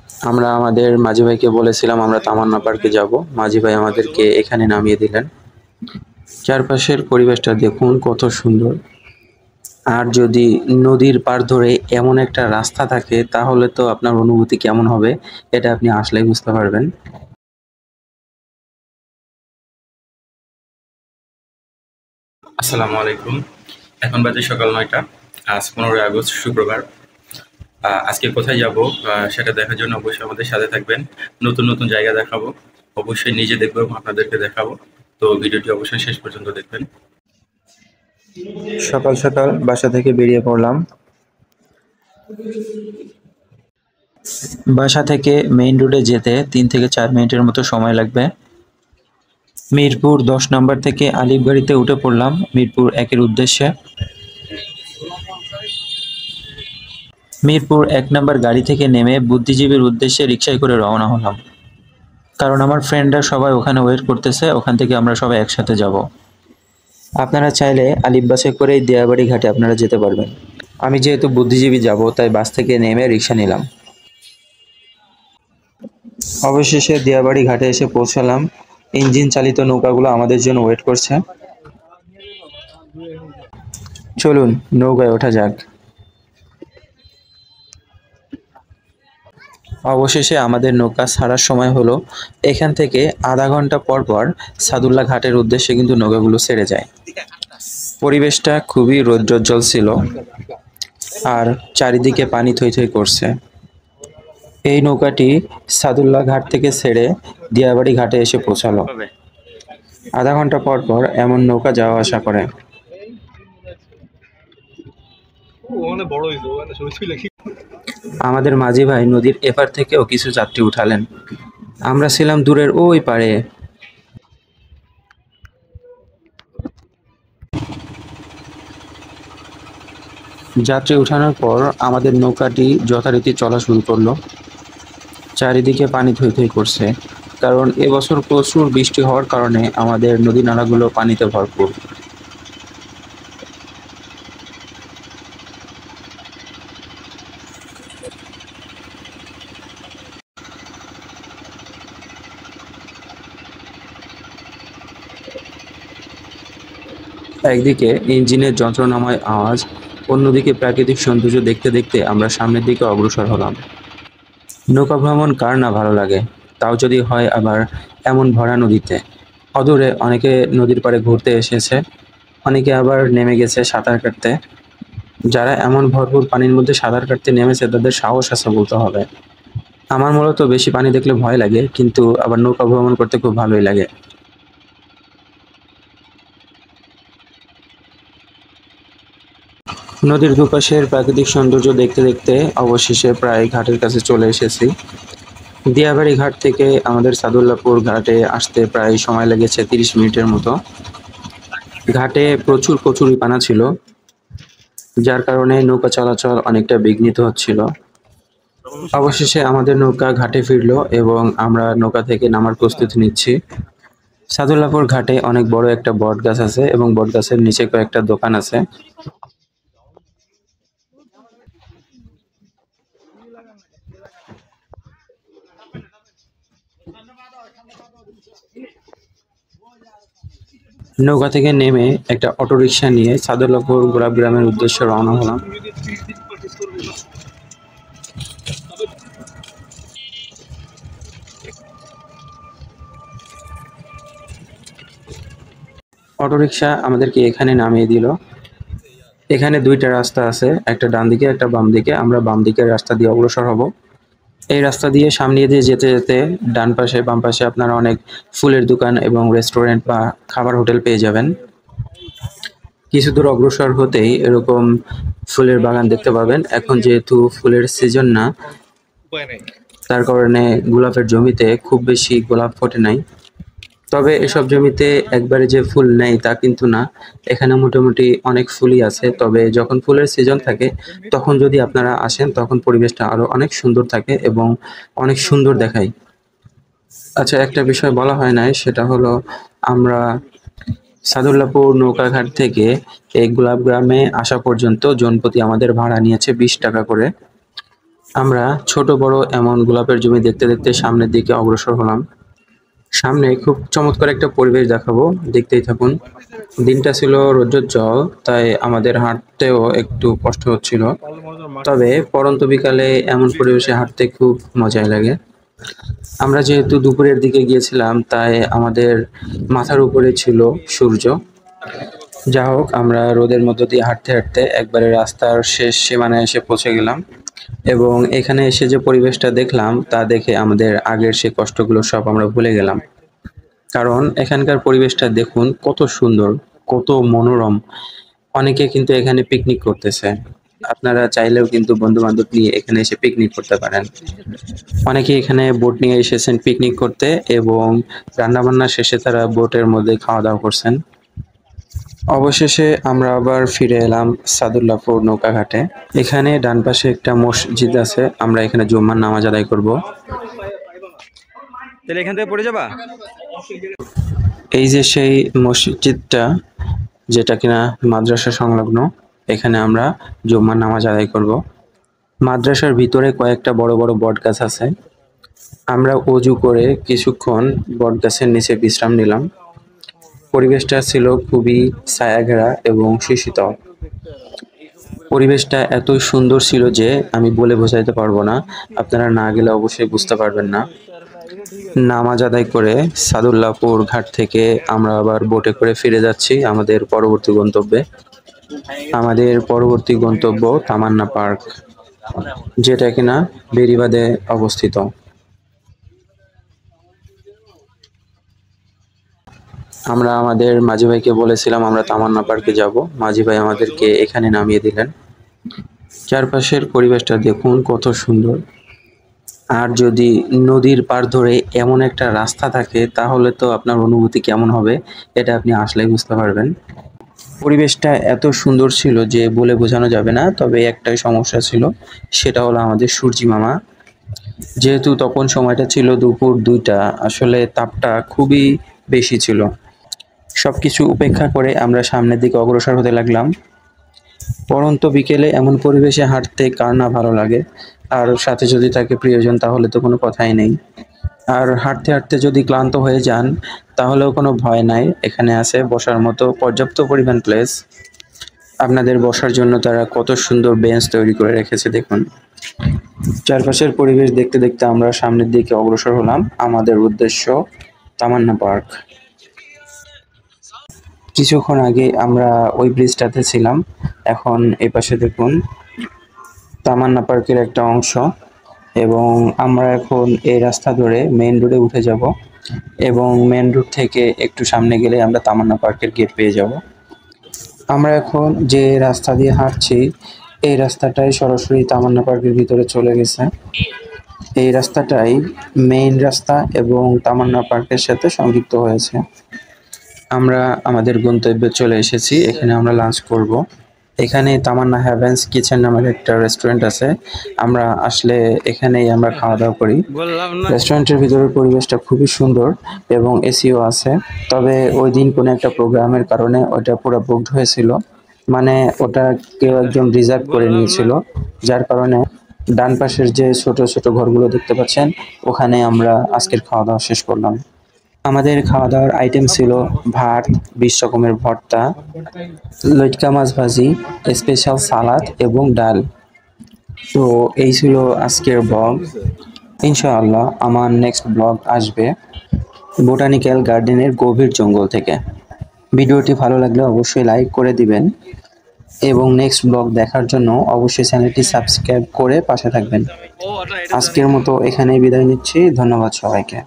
আমরা আমাদের মাঝি ভাইকে বলেছিলাম আমরা তামান্না পার্কে যাব। মাঝি ভাই আমাদেরকে এখানে নামিয়ে দিলেন। চারপাশের পরিবেশটা দেখুন কত সুন্দর। আর যদি নদীর পাড় ধরে এমন একটা রাস্তা থাকে তাহলে তো আপনার অনুভূতি কেমন হবে এটা আপনি আসলেই বুঝতে পারবেন। আসসালামু আলাইকুম। এখন বাজে সকাল ৯টা। আজ ১৫ই আগস্ট শুক্রবার। আজকে কোথায় যাব সেটা দেখার জন্য অবশ্যই আমাদের সাথে থাকবেন। নতুন, নতুন জায়গা দেখাবো। অবশ্যই নিজে দেখবো এবং আপনাদেরকে দেখাবো। তো ভিডিওটি অবশ্যই শেষ পর্যন্ত দেখবেন। সকাল সকাল বাসা থেকে বেরিয়ে পড়লাম। বাসা থেকে মেইন রোডে যেতে ৩ থেকে ৪ মিনিটের মতো সময় লাগবে। মিরপুর ১০ নম্বর থেকে আলিফ গাড়িতে উঠে পড়লাম মিরপুর ১-এর উদ্দেশ্যে। মিরপুর ১ নম্বর গাড়ি থেকে নেমে বুদ্ধিজীবীর উদ্দেশ্যে রিকশায় করে রওনা হলাম। কারণ আমার ফ্রেন্ডরা সবাই ওখানে ওয়েট করতেছে, ওখান থেকে আমরা সবাই একসাথে যাব। আপনারা চাইলে আলিফ বাসে করেই দিয়াবাড়ি ঘাটে আপনারা যেতে পারবেন। আমি যেহেতু বুদ্ধিজীবী যাব তাই বাস থেকে নেমে রিকশা নিলাম। অবশেষে দিয়াবাড়ি ঘাটে এসে পৌঁছালাম। ইঞ্জিন চালিত নৌকাগুলো আমাদের জন্য ওয়েট করছে। চলুন নৌকায় ওঠা যাক। অবশেষে আমাদের নৌকা ছাড়ার সময় হলো। এখান থেকে আধা ঘন্টা পর পর সাদুল্লাহ ঘাটের উদ্দেশ্যে কিন্তু নৌকাগুলো ছেড়ে যায়। পরিবেশটা খুবই রৌদ্রোজ্জ্বল ছিল আর চারিদিকে পানি থই থই করছে। এই নৌকাটি সাদুল্লাহ ঘাট থেকে ছেড়ে দিয়াবাড়ি ঘাটে এসে পৌঁছালো। আধা ঘন্টা পর পর এমন নৌকা যাওয়া আসা করে। আমাদের মাঝি ভাই নদীর এপার থেকেও কিছু যাত্রী উঠালেন। আমরা ছিলাম দূরের ওই পারে। যাত্রী উঠানোর পর আমাদের নৌকাটি যথারীতি চলা শুরু করলো। চারিদিকে পানি থই থই করছে, কারণ এবছর প্রচুর বৃষ্টি হওয়ার কারণে আমাদের নদী নালাগুলো পানিতে ভরপুর। একদিকে ইঞ্জিনের যন্ত্রণাময় আওয়াজ, অন্যদিকে প্রাকৃতিক সৌন্দর্য দেখতে দেখতে আমরা সামনের দিকে অগ্রসর হলাম। নৌকা ভ্রমণ কার না ভালো লাগে, তাও যদি হয় আবার এমন ভরা নদীতে। অদূরে অনেকে নদীর পাড়ে ঘুরতে এসেছে, অনেকে আবার নেমে গেছে সাঁতার কাটতে। যারা এমন ভরপুর পানির মধ্যে সাঁতার কাটতে নেমেছে তাদের সাহস আছে বলতে হবে। আমার মূলত বেশি পানি দেখলে ভয় লাগে, কিন্তু আবার নৌকা ভ্রমণ করতে খুব ভালোই লাগে। নদীর দুপাশের প্রাকৃতিক সৌন্দর্য দেখতে দেখতে অবশেষে প্রায় ঘাটের কাছে চলে এসেছি। দিয়াবাড়ি ঘাট থেকে আমাদের সাদুল্লাপুর ঘাটে আসতে প্রায় সময় লেগেছে ৩০ মিনিটের মতো। ঘাটে প্রচুর কচুরিপানা ছিল, যার কারণে নৌকা চলাচল অনেকটা বিঘ্নিত হচ্ছিল। অবশেষে আমাদের নৌকা ঘাটে ফিরলো এবং আমরা নৌকা থেকে নামার প্রস্তুতি নিচ্ছি। সাদুল্লাপুর ঘাটে অনেক বড় একটা বট গাছ আছে এবং বট গাছের নিচে কয়েকটা দোকান আছে। নৌকা থেকে নেমে একটা অটোরিকশা নিয়ে সাদুল্লাপুর গোলাপ গ্রামের উদ্দেশ্যে রওনা হলাম। অটোরিকশা আমাদেরকে এখানে নামিয়ে দিল। এখানে দুইটা রাস্তা আছে, একটা ডান দিকে একটা বাম দিকে। আমরা বাম দিকের রাস্তা দিয়ে অগ্রসর হব। এই রাস্তা দিয়ে সামনে দিয়ে যেতে যেতে ডান পাশে বাম পাশে আপনারা অনেক ফুলের দোকান এবং রেস্টুরেন্ট বা খাবার হোটেল পেয়ে যাবেন। কিছু দূর অগ্রসর হতেই এরকম ফুলের বাগান দেখতে পাবেন। এখন যেহেতু ফুলের সিজন না, তার কারণে গোলাপের জমিতে খুব বেশি গোলাপ ফোটে নাই। তবে এসব জমিতে একবারে যে ফুল নেই তা কিন্তু না, এখানে মোটামুটি অনেক ফুলই আছে। তবে যখন ফুলের সিজন থাকে তখন যদি আপনারা আসেন তখন পরিবেশটা আরো অনেক সুন্দর থাকে এবং অনেক সুন্দর দেখায়। আচ্ছা, একটা বিষয় বলা হয় নাই, সেটা হলো আমরা সাদুল্লাপুর নৌকাঘাট থেকে এই গোলাপ গ্রামে আসা পর্যন্ত জনপ্রতি আমাদের ভাড়া নিয়েছে ২০ টাকা করে। আমরা ছোট বড় এমন গোলাপের জমি দেখতে দেখতে সামনের দিকে অগ্রসর হলাম। সামনে খুব চমৎকার একটা পরিবেশ দেখাবো, দেখতেই থাকুন। দিনটা ছিল রৌদ্রোজ্জ্বল, তাই আমাদের হাঁটতেও একটু কষ্ট হচ্ছিল। তবে পড়ন্ত বিকালে এমন পরিবেশে হাঁটতে খুব মজাই লাগে। আমরা যেহেতু দুপুরের দিকে গিয়েছিলাম, তাই আমাদের মাথার উপরে ছিল সূর্য। যা হোক, আমরা রোদের মধ্য দিয়ে হাঁটতে হাঁটতে একবারে রাস্তার শেষ সীমানায় এসে পৌঁছে গেলাম এবং এখানে এসে যে পরিবেশটা দেখলাম তা দেখে আমাদের আগের সে কষ্টগুলো সব আমরা ভুলে গেলাম। কারণ এখানকার পরিবেশটা দেখুন কত সুন্দর, কত মনোরম। অনেকে কিন্তু এখানে পিকনিক করতেছে। আপনারা চাইলেও কিন্তু বন্ধু-বান্ধব নিয়ে এখানে এসে পিকনিক করতে পারেন। অনেকে এখানে বোট নিয়ে এসেছেন পিকনিক করতে এবং রান্নাবান্না শেষে তারা বোটের মধ্যে খাওয়া-দাওয়া করছেন। অবশেষে আমরা আবার ফিরে এলাম সাদুল্লাহপুর নৌকাঘাটে। এখানে ডান পাশে একটা মসজিদ আছে, আমরা এখানে জুম্মার নামাজ আদায় করব। তাহলে এখান থেকে পড়ে যাবা? এই যে সেই মসজিদটা, যেটা কিনা মাদ্রাসা সংলগ্ন, এখানে আমরা জুম্মার নামাজ আদায় করব। মাদ্রাসার ভিতরে কয়েকটা বড় বড় বটগাছ আছে। আমরা অজু করে কিছুক্ষণ বটগাছের নিচে বিশ্রাম নিলাম। পরিবেশটা ছিল খুবই ছায়াঘেরা এবং শীতল। পরিবেশটা এতই সুন্দর ছিল যে আমি বলে বোঝাইতে পারবো না। আপনারা না গেলে অবশ্যই বুঝতে পারবেন না। নামাজ আদায় করে সাদুল্লাহপুর ঘাট থেকে আমরা আবার বোটে করে ফিরে যাচ্ছি আমাদের পরবর্তী গন্তব্যে। আমাদের পরবর্তী গন্তব্য তামান্না পার্ক, যেটা কিনা বেড়িবাঁধে অবস্থিত। আমরা আমাদের মাঝি ভাইকে বলেছিলাম আমরা তামান্না পার্কে যাব। মাঝি ভাই আমাদেরকে এখানে নামিয়ে দিলেন। চারপাশের পরিবেশটা দেখুন কত সুন্দর। আর যদি নদীর পাড় ধরে এমন একটা রাস্তা থাকে তাহলে তো আপনার অনুভূতি কেমন হবে এটা আপনি আসলেই বুঝতে পারবেন। পরিবেশটা এত সুন্দর ছিল যে বলে বোঝানো যাবে না। তবে একটাই সমস্যা ছিল, সেটা হলো আমাদের সূর্যি মামা। যেহেতু তখন সময়টা ছিল দুপুর ২টা, আসলে তাপটা খুবই বেশি ছিল। সবকিছু উপেক্ষা করে আমরা সামনের দিকে অগ্রসর হতে লাগলাম। পড়ন্ত বিকেলে এমন পরিবেশে হাঁটতে কার না ভালো লাগে, আর সাথে যদি থাকে প্রিয়জন তাহলে তো কোনো কথাই নেই। আর হাঁটতে হাঁটতে যদি ক্লান্ত হয়ে যান তাহলেও কোনো ভয় নাই, এখানে আছে বসার মতো পর্যাপ্ত পরিমাণ প্লেস। আপনাদের বসার জন্য তারা কত সুন্দর বেঞ্চ তৈরি করে রেখেছে দেখুন। চারপাশের পরিবেশ দেখতে দেখতে আমরা সামনের দিকে অগ্রসর হলাম। আমাদের উদ্দেশ্য তামান্না পার্ক। কিছুক্ষণ আগে আমরা ওই ব্রিজটাতে ছিলাম, এখন এই পাশে দেখুন তামান্না পার্কের একটা অংশ। এবং আমরা এখন এই রাস্তা ধরে মেইন রোডে উঠে যাব এবং মেইন রোড থেকে একটু সামনে গেলে আমরা তামান্না পার্কের গেট পেয়ে যাব। আমরা এখন যে রাস্তা দিয়ে হাঁটছি এই রাস্তাটাই সরাসরি তামান্না পার্কের ভিতরে চলে গেছে। এই রাস্তাটাই মেইন রাস্তা এবং তামান্না পার্কের সাথে সংযুক্ত হয়েছে। আমরা আমাদের গন্তব্যে চলে এসেছি, এখানে আমরা লাঞ্চ করব। এখানে তামান্না হ্যাভেন্স কিচেন নামের একটা রেস্টুরেন্ট আছে। আমরা আসলে এখানেই আমরা খাওয়া দাওয়া করি। বললাম না। রেস্টুরেন্টের ভিতরের পরিবেশটা খুবই সুন্দর এবং এসিও আছে। তবে ওই দিন কোনো একটা প্রোগ্রামের কারণে ওটা পুরো বুকড হয়েছিল, মানে ওটা কেউ একজন রিজার্ভ করে নিয়েছিল, যার কারণে ডান পাশের যে ছোট ছোট ঘরগুলো দেখতে পাচ্ছেন ওখানে আমরা আজকের খাওয়া দাওয়া শেষ করলাম। আমাদের খাওয়া দাওয়ার আইটেম ছিল ভাত, ২০ রকমের ভর্তা, লইট্কা মাছ ভাজি, স্পেশাল সালাদ এবং ডাল। তো এই ছিল আজকের ব্লগ। ইনশাআল্লাহ আমার নেক্সট ব্লগ আসবে বোটানিক্যাল গার্ডেনের গভীর জঙ্গল থেকে। ভিডিওটি ভালো লাগলে অবশ্যই লাইক করে দিবেন এবং নেক্সট ব্লগ দেখার জন্য অবশ্যই চ্যানেলটি সাবস্ক্রাইব করে পাশে থাকবেন। আজকের মতো এখানেই বিদায় নিচ্ছি। ধন্যবাদ সবাইকে।